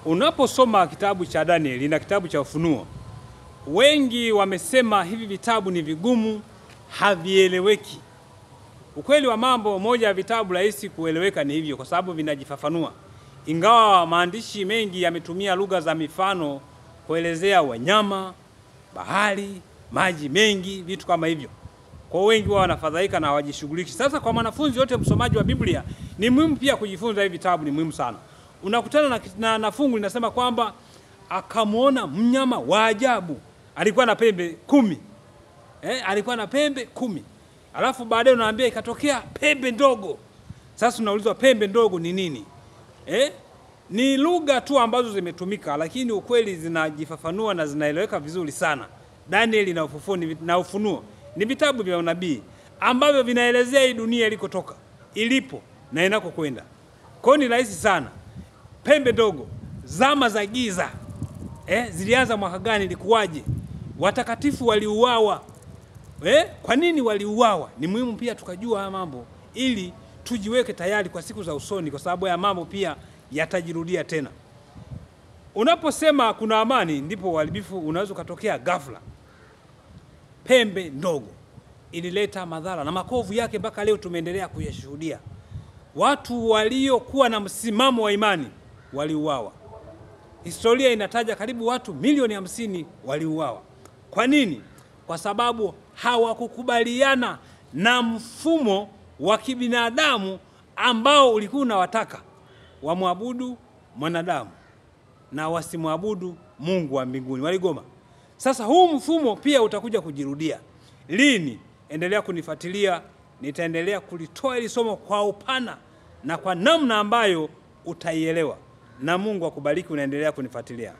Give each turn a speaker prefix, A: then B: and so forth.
A: Unaposoma kitabu cha Danieli na kitabu cha Ufunuo, wengi wamesema hivi vitabu ni vigumu, havieleweki. Ukweli wa mambo, moja ya vitabu rahisi kueleweka ni hivyo kwa sababu vinajifafanua. Ingawa maandishi mengi yametumia lugha za mifano kuelezea wanyama, bahari, maji mengi, vitu kama hivyo. Kwa wengi wao wanafadhaika na hawajishughulishi. Sasa kwa mwanafunzi yote msomaji wa Biblia, ni muhimu pia kujifunza hivi vitabu, ni muhimu sana. Unakutana na fungu linasema kwamba akamuona mnyama wa ajabu, alikuwa na pembe 10. Alikuwa na pembe 10. Alafu baadaye unaambia ikatokea pembe ndogo. Sasa unaulizwa pembe ndogo ni nini? Ni lugha tu ambazo zimetumika, lakini ukweli zinajifafanua na zinaeleweka vizuri sana. Danieli na Ufunuo ni vitabu vya unabii ambavyo vinaelezea hii dunia ilikotoka, ilipo na inakokwenda. Kwa hiyo ni rahisi sana. Pembe ndogo, zama za giza. Zilianza mwaka gani, ilikuwaje? Watakatifu waliuawa. Kwa nini waliuawa? Ni muhimu pia tukajua haya mambo ili tujiweke tayari kwa siku za usoni, kwa sababu ya mambo pia yatajirudia tena. Unaposema kuna amani, ndipo uharibifu unaweza kutokea ghafla. Pembe ndogo ilileta madhara na makovu yake mpaka leo tumeendelea kuyashuhudia. Watu waliokuwa na msimamo wa imani waliuawa. Historia inataja karibu watu milioni 50 waliuawa. Kwa nini? Kwa sababu hawakukubaliana na mfumo wa kibinadamu ambao ulikuwa unawataka wamwabudu mwanadamu na wasimwabudu Mungu wa mbinguni. Waligoma. Sasa huu mfumo pia utakuja kujirudia. Lini? Endelea kunifuatilia, nitaendelea kulitoa hili somo kwa upana na kwa namna ambayo utaielewa. Na Mungu akubariki unaendelea kunifuatilia.